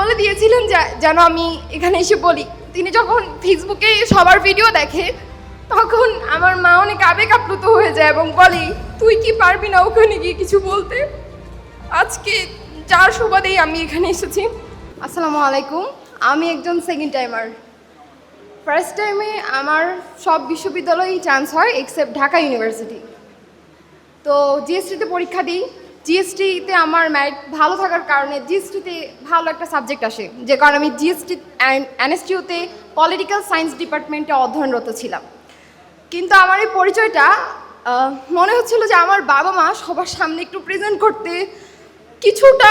বলে দিয়েছিলেন যেন আমি এখানে এসে বলি। তিনি যখন ফেসবুকে সবার ভিডিও দেখে তখন আমার মা অনেক আবেগ আপ্লুত হয়ে যায় এবং বলে, তুই কি পারবি না ওখানে গিয়ে কিছু বলতে? আজকে যার সুবাদেই আমি এখানে এসেছি। আসসালামু আলাইকুম। আমি একজন সেকেন্ড টাইমার। ফার্স্ট টাইমে আমার সব বিশ্ববিদ্যালয়েই চান্স হয় এক্সেপ্ট ঢাকা ইউনিভার্সিটি। তো জিএসটিতে পরীক্ষা দিই। জিএসটিতে আমার ম্যারিট ভালো থাকার কারণে জিএসটিতে ভালো একটা সাবজেক্ট আসে, যে কারণে আমি জিএসটি এনএসটিউতে পলিটিক্যাল সায়েন্স ডিপার্টমেন্টে অধ্যয়নরত ছিলাম। কিন্তু আমার এই পরিচয়টা মনে হচ্ছিল যে আমার বাবা মা সবার সামনে একটু প্রেজেন্ট করতে কিছুটা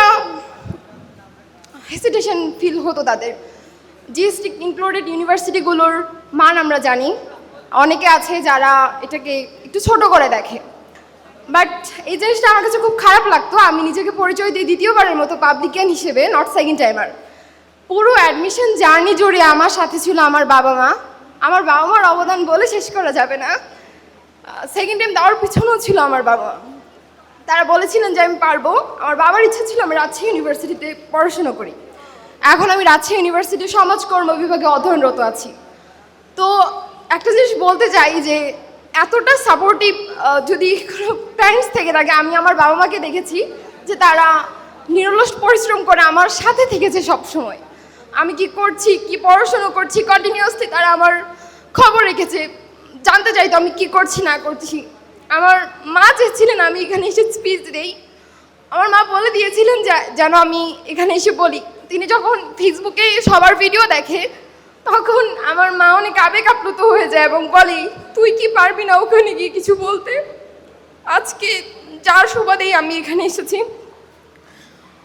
হেসিটেশন ফিল হতো তাদের। জিএসটি ইনক্লুডেড ইউনিভার্সিটিগুলোর মান আমরা জানি, অনেকে আছে যারা এটাকে একটু ছোট করে দেখে। বাট এই জিনিসটা আমার কাছে খুব খারাপ লাগতো। আমি নিজেকে পরিচয় দিই দ্বিতীয়বারের মতো পাবলিকান হিসেবে, নট সেকেন্ড টাইমার। পুরো অ্যাডমিশন জার্নি জুড়ে আমার সাথে ছিল আমার বাবা মা। আমার বাবা মার অবদান বলে শেষ করা যাবে না। সেকেন্ড টাইম দেওয়ার পিছনেও ছিল আমার বাবা। তারা বলেছিলেন যে আমি পারবো। আমার বাবার ইচ্ছা ছিল আমি রাজশাহী ইউনিভার্সিটিতে পড়াশোনা করি। এখন আমি রাজশাহী ইউনিভার্সিটির সমাজকর্ম বিভাগে অধ্যয়নরত আছি। তো একটা জিনিস বলতে চাই যে এতটা সাপোর্টিভ যদি কোনো প্যারেন্টস থেকে থাকে, আমি আমার বাবা মাকে দেখেছি যে তারা নিরলস পরিশ্রম করে আমার সাথে থেকেছে সবসময়। আমি কি করছি, কি পড়াশোনা করছি, কন্টিনিউয়াসলি তারা আমার খবর রেখেছে, জানতে চাইতো আমি কি করছি না করছি। আমার মা চেয়েছিলেন আমি এখানে এসে স্পিচ দেই। আমার মা বলে দিয়েছিলেন যেন আমি এখানে এসে বলি। তিনি যখন ফেসবুকে সবার ভিডিও দেখে তখন আমার মা অনেক আবেগ আপ্লুত হয়ে যায় এবং বলে, তুই কি পারবি না ওখানে গিয়ে কিছু বলতে? আজকে যার সুবাদেই আমি এখানে এসেছি।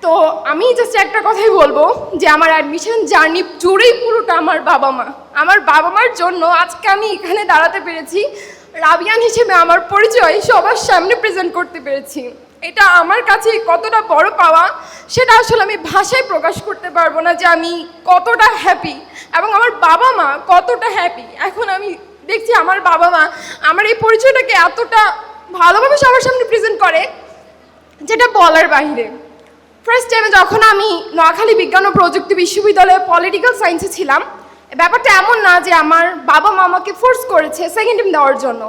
তো আমি জাস্ট একটা কথাই বলবো যে আমার অ্যাডমিশন জার্নি জুড়েই পুরোটা আমার বাবা মা। আমার বাবা মার জন্য আজকে আমি এখানে দাঁড়াতে পেরেছি, রাবিয়ান হিসেবে আমার পরিচয় সবার সামনে প্রেজেন্ট করতে পেরেছি। এটা আমার কাছে কতটা বড় পাওয়া সেটা আসলে আমি ভাষায় প্রকাশ করতে পারবো না যে আমি কতটা হ্যাপি এবং আমার বাবা মা কতটা হ্যাপি। এখন আমি দেখছি আমার বাবা মা আমার এই পরিচয়টাকে এতটা ভালোভাবে সবার সামনে প্রেজেন্ট করে যেটা বলার বাইরে। ফার্স্ট টাইমে যখন আমি নোয়াখালী বিজ্ঞান ও প্রযুক্তি বিশ্ববিদ্যালয়ে পলিটিক্যাল সায়েন্সে ছিলাম, ব্যাপারটা এমন না যে আমার বাবা মা আমাকে ফোর্স করেছে সেকেন্ড টাইম দেওয়ার জন্য।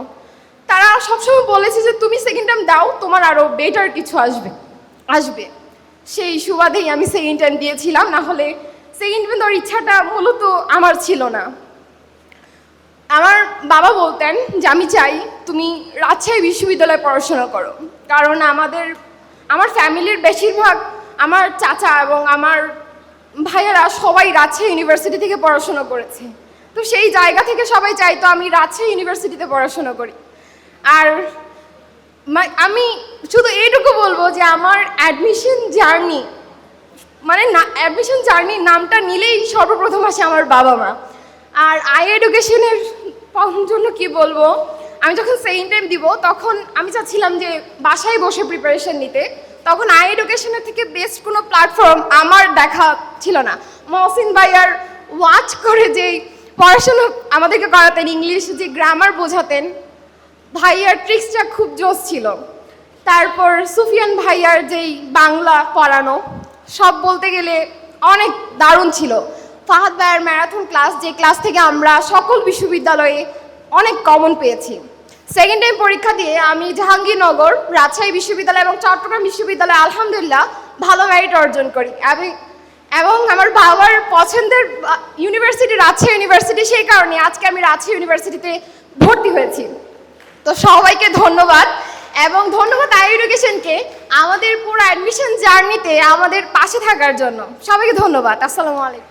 তারা সবসময় বলেছে যে তুমি সেকেন্ড টাইম দাও, তোমার আরও বেটার কিছু আসবে। সেই সুবাদেই আমি সেকেন্ড টাইম দিয়েছিলাম, না হলে সেকেন্ড টাইম দেওয়ার ইচ্ছাটা মূলত আমার ছিল না। আমার বাবা বলতেন যে আমি চাই তুমি রাজশাহী বিশ্ববিদ্যালয়ে পড়াশোনা করো, কারণ আমার ফ্যামিলির বেশিরভাগ আমার চাচা এবং আমার ভাইয়েরা সবাই রাজশাহী ইউনিভার্সিটি থেকে পড়াশোনা করেছে। তো সেই জায়গা থেকে সবাই চাইতো আমি রাজশাহী ইউনিভার্সিটিতে পড়াশোনা করি। আর আমি শুধু এইটুকু বলবো যে আমার অ্যাডমিশন জার্নি অ্যাডমিশন জার্নির নামটা নিলেই সর্বপ্রথম আসে আমার বাবা মা। আর আই এডুকেশনের জন্য কি বলবো, আমি যখন সেকেন্ড টাইম দিব তখন আমি চাচ্ছিলাম যে বাসায় বসে প্রিপারেশন নিতে। তখন আই এডুকেশনের থেকে বেস্ট কোনো প্ল্যাটফর্ম আমার দেখা ছিল না। মহসিন ভাইয়ার ওয়াচ করে যেই পড়াশোনা আমাদেরকে করাতেন, ইংলিশ যে গ্রামার বোঝাতেন, ভাইয়ার ট্রিক্সটা খুব জোস ছিল। তারপর সুফিয়ান ভাইয়ার যেই বাংলা পড়ানো, সব বলতে গেলে অনেক দারুণ ছিল। ফাহাদ ভাইয়ার ম্যারাথন ক্লাস, যে ক্লাস থেকে আমরা সকল বিশ্ববিদ্যালয়ে অনেক কমন পেয়েছি। সেকেন্ড টাইম পরীক্ষা দিয়ে আমি জাহাঙ্গীরনগর, রাজশাহী বিশ্ববিদ্যালয় এবং চট্টগ্রাম বিশ্ববিদ্যালয়ে আলহামদুলিল্লাহ ভালো ম্যারিট অর্জন করি এবং আমার বাবার পছন্দের ইউনিভার্সিটি রাজশাহী ইউনিভার্সিটি, সেই কারণে আজকে আমি রাজশাহী ইউনিভার্সিটিতে ভর্তি হয়েছি। তো সবাইকে ধন্যবাদ এবং ধন্যবাদ আই এডুকেশনকে আমাদের পুরো অ্যাডমিশন জার্নিতে আমাদের পাশে থাকার জন্য। সবাইকে ধন্যবাদ। আসসালামু আলাইকুম।